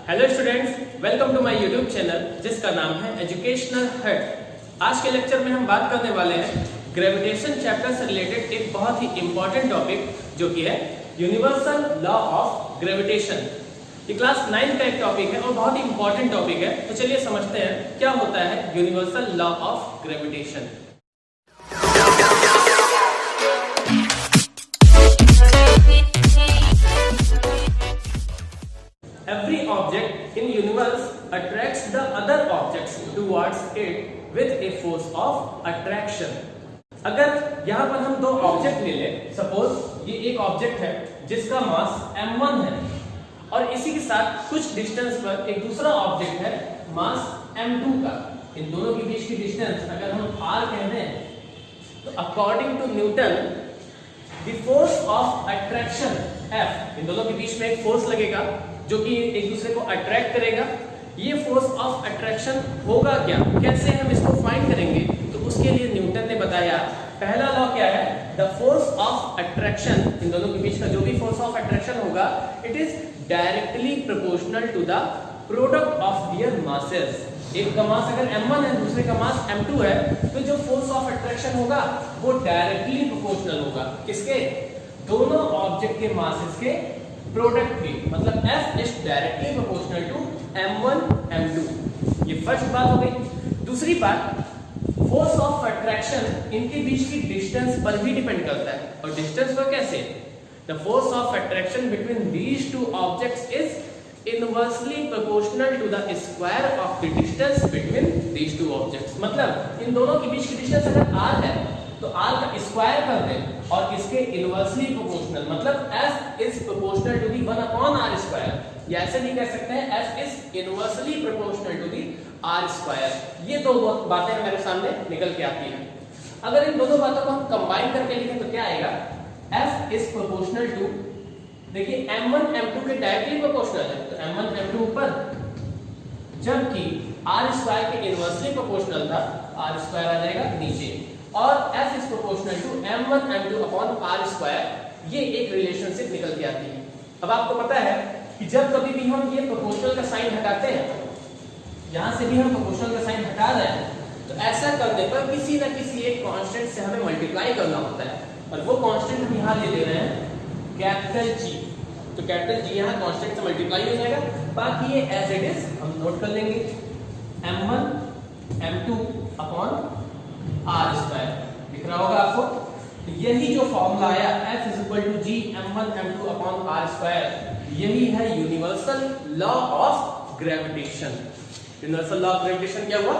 Hello students, welcome to my YouTube channel जिसका नाम है एजुकेशनल हट। आज के लेक्चर में हम बात करने वाले हैं ग्रेविटेशन चैप्टर से रिलेटेड एक बहुत ही इंपॉर्टेंट टॉपिक जो कि है यूनिवर्सल लॉ ऑफ ग्रेविटेशन। ये क्लास 9 का एक टॉपिक है और बहुत ही इंपॉर्टेंट टॉपिक है। तो चलिए समझते हैं क्या होता है universal law of gravitation. Every object in universe attracts the other objects towards it with a force of attraction. अगर यहाँ पर हम दो ऑब्जेक्ट ले लें, सपोज ये एक ऑब्जेक्ट है जिसका मास m1 है और इसी के साथ कुछ डिस्टेंस पर एक दूसरा ऑब्जेक्ट है मास m2 का। इन दोनों के बीच की डिस्टेंस अगर हम r कहते हैं तो according to Newton the force of attraction F, इन दोनों के बीच में एक फोर्स लगेगा जो कि एक दूसरे को अट्रैक्ट करेगा। ये फोर्स ऑफ अट्रैक्शन होगा क्या, कैसे हम इसको फाइंड करेंगे, तो उसके लिए न्यूटन ने बताया पहला लॉ क्या है, द फोर्स ऑफ अट्रैक्शन, इन दोनों के बीच का जो भी फोर्स ऑफ अट्रैक्शन होगा it is directly proportional to the product of their masses. एक का मास अगर m1 है दूसरे का मास m2 है तो जो फोर्स ऑफ अट्रैक्शन होगा वो डायरेक्टली प्रोपोर्शनल होगा किसके, दोनों ऑब्जेक्ट के मासेस के प्रोडक्ट की, मतलब F is directly proportional to m1 m2। ये फर्स्ट बात हो गई। दूसरी बात, फोर्स ऑफ अट्रैक्शन इनके बीच की डिस्टेंस पर भी डिपेंड करता है। और डिस्टेंस पर कैसे, the force of attraction between these two objects is inversely proportional to the square of the distance between these two objects. मतलब इन दोनों के बीच की डिस्टेंस अगर r है तो r का स्क्वायर कर दें और इसके इनवर्सली प्रोपोर्शनल, मतलब f is proportional to the 1/r square. या ऐसे भी कह सकते हैं f is inversely proportional to the r square. ये दो बातें मेरे सामने निकल के आती हैं। अगर इन दोनों बातों को हम कंबाइन करके लिखें तो क्या आएगा, f इज प्रोपोर्शनल टू, देखिए m1 m2 के डायरेक्टली प्रोपोर्शनल है तो m1 m2 ऊपर, जबकि r स्क्वायर के इनवर्सली प्रोपोर्शनल था r स्क्वायर आ जाएगा नीचे, और f is proportional to m1 m2 upon r square. ये एक रिलेशनशिप निकल के आती है। अब आपको पता है कि जब कभी भी हम ये प्रोपोर्शनल का साइन हटाते हैं, यहां से भी हम प्रोपोर्शनल का साइन हटा रहे हैं, तो ऐसा करने पर किसी ना किसी एक कांस्टेंट से हमें मल्टीप्लाई करना होता है और वो कांस्टेंट हम यहां ले ले रहे हैं कैपिटल G। तो कैपिटल G यहां कांस्टेंट से मल्टीप्लाई हो जाएगा, बाकी ये एज इट इज हम नोट कर लेंगे m1 m2 upon r square. दिख रहा होगा आपको, तो यही जो फॉर्मूला आया F is equal to G m1 m2 upon r square, यही है universal law of gravitation. Universal law of gravitation क्या हुआ,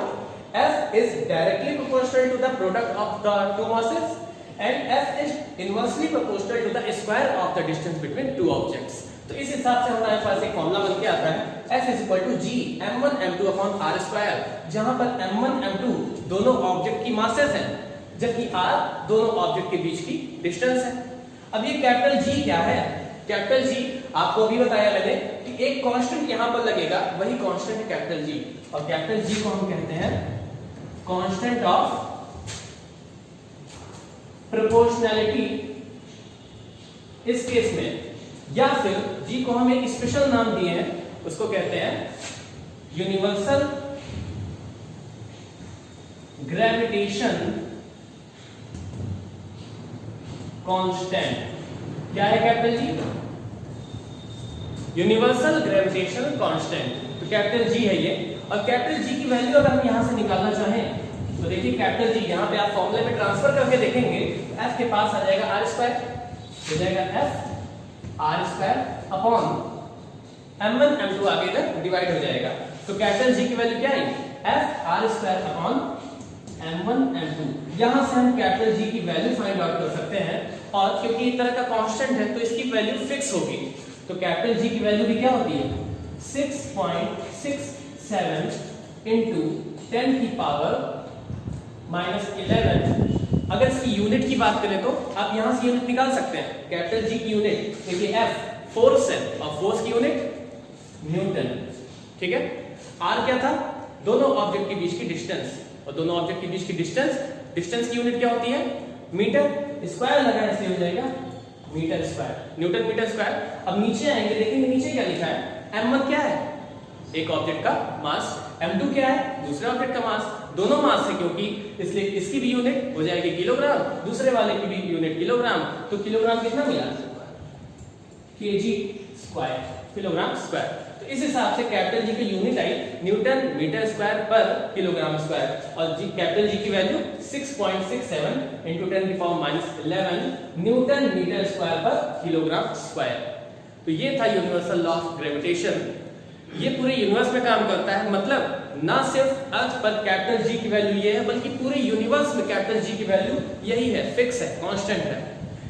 F is directly proportional to the product of the two masses and F is inversely proportional to the square of the distance between two objects। तो इस हिसाब से हमारे पास एक formula बन के आता है F is equal to G m1 m2 upon r square, जहां पर m1 m2 दोनों ऑब्जेक्ट की मासेस हैं जबकि r दोनों ऑब्जेक्ट के बीच की डिस्टेंस है। अब ये कैपिटल G क्या है, कैपिटल G आपको भी बताया मैंने कि एक कांस्टेंट यहां पर लगेगा, वही कांस्टेंट है कैपिटल G, और कैपिटल G को हम कहते हैं कांस्टेंट ऑफ प्रोपोर्शनैलिटी इस केस में, या फिर G को हम एक स्पेशल नाम दिए हैं, उसको कहते हैं यूनिवर्सल ग्रेविटेशन कांस्टेंट। क्या है capital G, universal gravitation constant. तो कैपिटल G है ये, और कैपिटल G की वैल्यू अगर हम यहां से निकालना चाहें तो देखिए कैपिटल G यहां पे आप फॉर्मूले में ट्रांसफर करके देखेंगे, F के पास आ जाएगा r स्क्वायर, हो जाएगा F r square upon m1 m2 आगे तक डिवाइड हो जाएगा। तो कैपिटल G की वैल्यू क्या आई, F r square upon m1 m2। यहां से हम कैपिटल G की वैल्यू फाइंड आउट कर सकते हैं, और क्योंकि एक तरह का कांस्टेंट है तो इसकी वैल्यू फिक्स होगी। तो कैपिटल G की वैल्यू भी क्या होती है 6.67 into 10 की पावर -11। अगर इसकी यूनिट की बात करें तो आप यहां से यूनिट निकाल सकते हैं। कैपिटल G की यूनिट देखिए F फोर्स है और फोर्स की यूनिट न्यूटन, ठीक है। R क्या था, दोनों ऑब्जेक्ट के बीच की डिस्टेंस, और दोनों ऑब्जेक्ट के बीच की डिस्टेंस की यूनिट क्या होती है मीटर, स्क्वायर लगा ऐसे हो जाएगा metre square, newton metre square. अब नीचे आएंगे, देखेंगे नीचे क्या लिखा है, m1 क्या है एक ऑब्जेक्ट का मास, m2 क्या है, दूसरे ऑब्जेक्ट का मास, दोनों मास है क्योंकि, इसलिए इसकी भी यूनिट हो जाएगी किलोग्राम, दूसरे वाले की भी यूनिट किलोग्राम, तो किलोग्राम कितना मिला, kg स्क्वायर, किलोग्राम स्क्वायर। तो इस हिसाब से कैपिटल जी की यूनिट आई न्यूटन मीटर स्क्वायर पर किलोग्राम स्क्वायर, और जी कैपिटल जी की value 6.67 into 10⁻11 newton metre square पर किलोग्राम स्क्वायर। तो ये था यूनिवर्सल लॉ ऑफ ग्रेविटेशन। ये पूरे यूनिवर्स में काम करता है, मतलब ना सिर्फ अर्थ पर कैपिटल जी की वैल्यू ये है, बल्कि पूरे यूनिवर्स में कैपिटल जी की वैल्यू यही है, फिक्स है, कांस्टेंट है।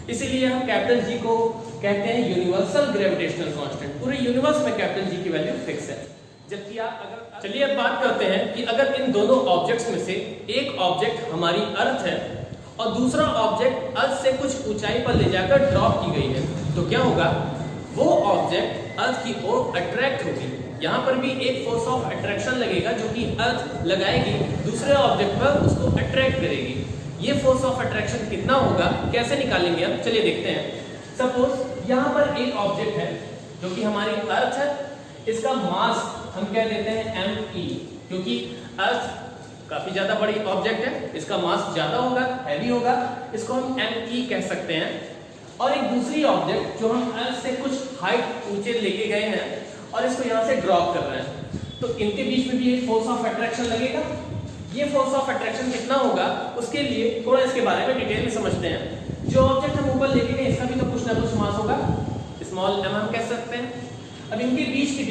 इसीलिए हम कैपिटल जी को कहते हैं यूनिवर्सल ग्रेविटेशनल कांस्टेंट। पूरे यूनिवर्स में कैपिटल जी की वैल्यू फिक्स है। जबकि आप अगर, चलिए अब बात करते हैं कि अगर इन दोनों ऑब्जेक्ट्स में से एक ऑब्जेक्ट हमारी अर्थ है और दूसरा ऑब्जेक्ट अर्थ से कुछ ऊंचाई पर ले जाकर ड्रॉप की गई है, तो क्या होगा, वो ऑब्जेक्ट अर्थ की ओर अट्रैक्ट होगी। यहाँ पर भी एक फोर्स ऑफ अट्रैक्शन लगेगा जो कि अर्थ लगाएगी दूसरे ऑब्जेक्ट पर, उसको अट्रैक्ट करेगी। ये फोर्स ऑफ अट्रैक्शन कितना होगा, कैसे निकालेंगे हम, चलिए देखते हैं। सपोज यहाँ पर एक ऑब्जेक्ट है जो कि हमारी अर्थ है, इसका मास हम कह देते हैं me, क्योंकि अर्थ काफी ज्यादा बड़ी ऑब्जेक्ट है, इसका मास ज्यादा होगा, हैवी होगा, इसको हम me कह सकते हैं। और एक दूसरी ऑब्जेक्ट जो हम अर्थ से कुछ हाइट ऊंचे लेके गए हैं और इसको यहाँ से ड्रॉप कर रहे हैं, तो इनके बीच में भी एक फोर्स ऑफ अट्रैक्शन लगेगा। ये फोर्स ऑफ अट्रैक्शन कितना होगा, उसके लिए थोड़ा इसके बारे में डिटेल में समझते हैं। जो ऑब्जेक्ट हम ऊपर लेके गए इसका भी तो कुछ ना कुछ मास होगा, स्मॉल m हम कह सकते हैं। अब इनके बीच की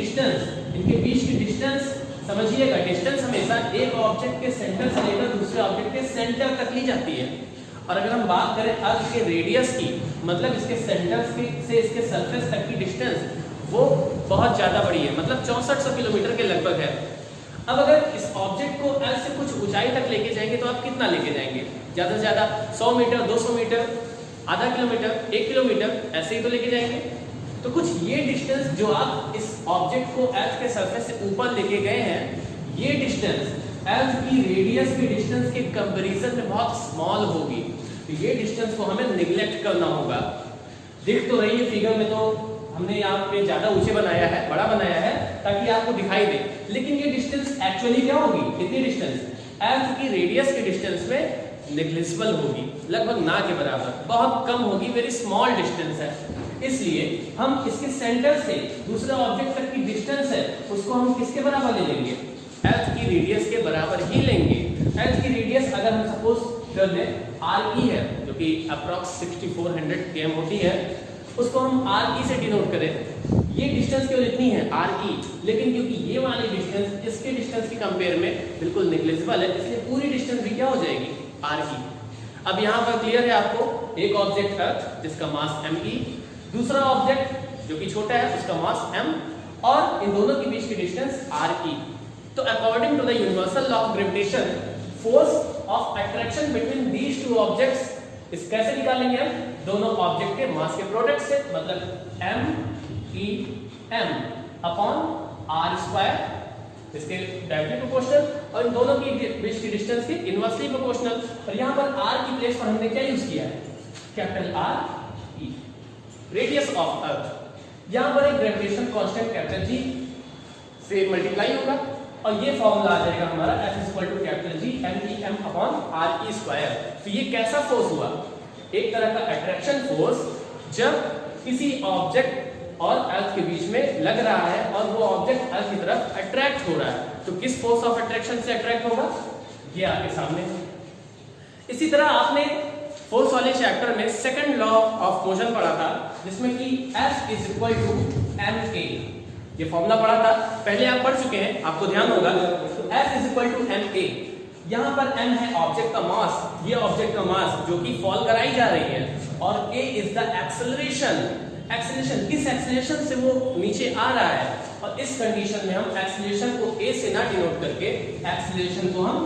डिस्टेंस समझिएगा, डिस्टेंस हमेशा एक ऑब्जेक्ट के सेंटर से लेकर दूसरे ऑब्जेक्ट के सेंटर तक ली जाती है। और अगर हम बात करें अर्थ के रेडियस की, मतलब इसके सेंटर से इसके सरफेस तक की डिस्टेंस, वो बहुत ज्यादा बड़ी है, मतलब 6400 किलोमीटर के लगभग है। अब अगर इस ऑब्जेक्ट को अर्थ से कुछ ऊंचाई तक लेके जाएंगे तो आप कितना लेके जाएंगे, ज्यादा से ज्यादा 100 मीटर, 200 मीटर, आधा किलोमीटर, 1 किलोमीटर, ऐसे ही तो लेके जाएंगे। तो कुछ ये डिस्टेंस जो आप इस ऑब्जेक्ट को अर्थ के सरफेस से ऊपर लेके गए हैं, ये डिस्टेंस अर्थ की रेडियस की डिस्टेंस के कंपैरिजन में बहुत स्मॉल होगी। तो ये डिस्टेंस को हमें निगलेक्ट करना होगा। देख तो रही है फिगर में, तो हमने यहाँ पे ज्यादा ऊंचे बनाया है, बड़ा बनाया है ताकि आपको दिखाई दे, लेकिन ये डिस्टेंस एक्चुअली क्या होगी, कितनी डिस्टेंस, अर्थ की रेडियस की डिस्टेंस में नेग्लिजिबल होगी, लगभग ना के बराबर, बहुत कम होगी, वेरी स्मॉल डिस्टेंस है। इसलिए हम इसके सेंटर से दूसरे ऑब्जेक्ट तक की डिस्टेंस है, उसको हम किसके बराबर ले लेंगे, अर्थ की रेडियस के बराबर ही लेंगे। अर्थ की रेडियस अगर हम सपोज कर दें RE है, जो कि अप्रॉक्स 6400 km होती है, उसको हम RE से डिनोट करें। ये डिस्टेंस केवल इतनी है RE, लेकिन क्योंकि ये वाली डिस्टेंस इसके डिस्टेंस की कंपेयर में बिल्कुल नेग्लिजिबल है, इसलिए पूरी डिस्टेंस भी क्या हो जाएगी, RE। अब यहाँ पर क्लियर है आपको, एक ऑब्जेक्ट अर्थ जिसका मास me, दूसरा ऑब्जेक्ट जो कि छोटा है उसका मास m, और इन दोनों के बीच की डिस्टेंस RE। तो according to the universal law of gravitation, force of attraction between these two objects, इस कैसे निकालेंगे हम, दोनों ऑब्जेक्ट के मास के प्रोडक्ट से, मतलब m अपॉन r स्क्वायर, इसके डायरेक्टली प्रोपोर्शनल, और इन दोनों की बीच की डिस्टेंस के इनवर्सली प्रोपोर्शनल। और यहाँ पर r की प्लेस पर हमने क्या यूज किया है, capital R E, radius of अर्थ। यहाँ पर एक ग्रेविटेशन कांस्टेंट कैपिटल G से मल्टीप्लाई होगा और ये फॉर्मूला आ जाएगा हमारा F=G m upon RE square. तो ये कैसा फोर्स हुआ, एक तरह का अट्रैक्शन फोर्स, जब किसी ऑब्जेक्ट और अर्थ के बीच में लग रहा है और वो ऑब्जेक्ट अर्थ की तरफ अट्रैक्ट हो रहा है, तो किस फोर्स ऑफ अट्रैक्शन से अट्रैक्ट होगा, ये आपके सामने। इसी तरह आपने फोर्स वाले चैप्टर में सेकंड लॉ ऑफ मोशन पढ़ा था, जिसमें कि F=ma, ये फॉर्मूला पढ़ा था, पहले आप पढ़ चुके हैं, आपको ध्यान होगा। F=ma, यहाँ पर m है ऑब्जेक्ट का मास, ये ऑब्जेक्ट का मास जो कि फॉल कराई जा रही है, और a is the acceleration, acceleration किस एक्सेलरेशन से वो नीचे आ रहा है। और इस कंडीशन में हम एक्सेलरेशन को a से ना डिनोट करके एक्सेलरेशन को हम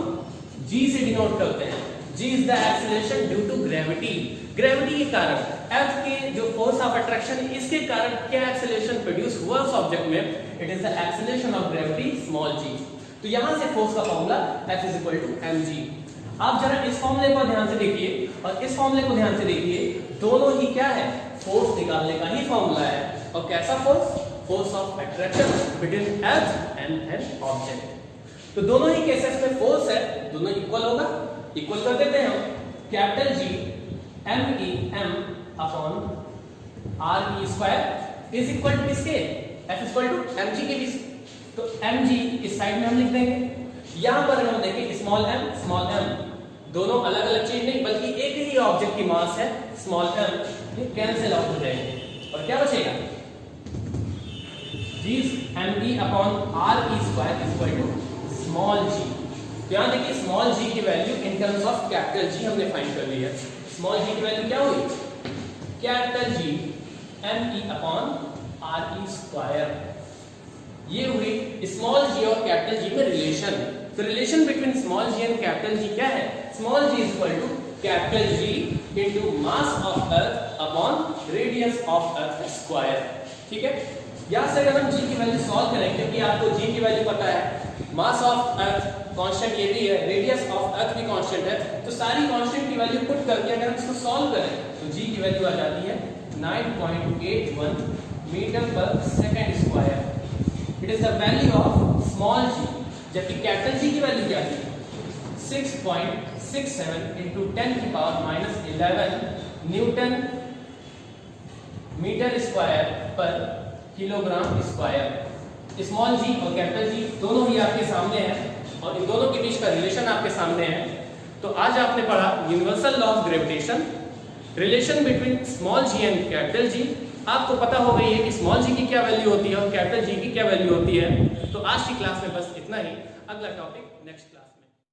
g से डिनोट करते हैं। g is the acceleration due to gravity, gravity के कारण, अर्थ के जो फोर्स ऑफ अट्रैक्शन, इसके कारण क्या एक्सेलरेशन प्रोड्यूस हुआ उस ऑब्जेक्ट में, it is the acceleration of gravity small g। तो यहां से फोर्स का फॉर्मूला F=mg। आप जरा इस फॉर्मूले को ध्यान से देखिए और इस फॉर्मूले को ध्यान से देखिए, दोनों ही क्या है, फोर्स निकालने का ही फॉर्मूला है। और कैसा force, force of attraction between earth and an object. तो दोनों ही केसेस में फोर्स है, दोनों इक्वल होगा। इक्वल कर देते हैं हम, capital G M upon R E square is equal to किसके, F इक्वल टू mg के भी। तो mg इस साइड में हम लिख देंगे। यहां पर हम देखें स्मॉल m दोनों अलग अलग चीज नहीं बल्कि एक ही ऑब्जेक्ट की मास है स्मॉल m, ये कैंसिल आउट हो जाएंगे और क्या बचेगा, G me upon R E square is equal to small g। तो यहां देखिए स्मॉल g की वैल्यू in terms of capital G हमने फाइंड कर ली है। स्मॉल g की वैल्यू क्या हुई, capital G me upon R E square. ये हुई स्मॉल g और कैपिटल G में रिलेशन। तो relation between small g and capital G क्या है, small g is equal to capital G into mass of earth upon radius of earth square. ठीक है, यहां से अगर हम g की वैल्यू सॉल्व करें, क्योंकि आपको g की वैल्यू पता है, मास ऑफ अर्थ कांस्टेंट ये भी है, रेडियस ऑफ अर्थ भी कांस्टेंट है, तो सारी कांस्टेंट की वैल्यू पुट करके अगर हम इसको सॉल्व करें तो g की वैल्यू आ जाती है 9.81 मीटर पर second square. It is the value of small g, जबकि कैपिटल G की वैल्यू क्या थी, 6.67 into 10 की power minus 11 newton metre square पर किलोग्राम स्क्वायर। स्मॉल g और कैपिटल G दोनों ही आपके सामने हैं और इन दोनों के बीच का रिलेशन आपके सामने है। तो आज आपने पढ़ा universal law of gravitation, relation between small g and capital G। आपको पता हो गई है कि स्मॉल g की क्या वैल्यू होती है और कैपिटल G की क्या वैल्यू होती है। तो आज की क्लास में बस इतना ही, अगला टॉपिक नेक्स्ट क्लास।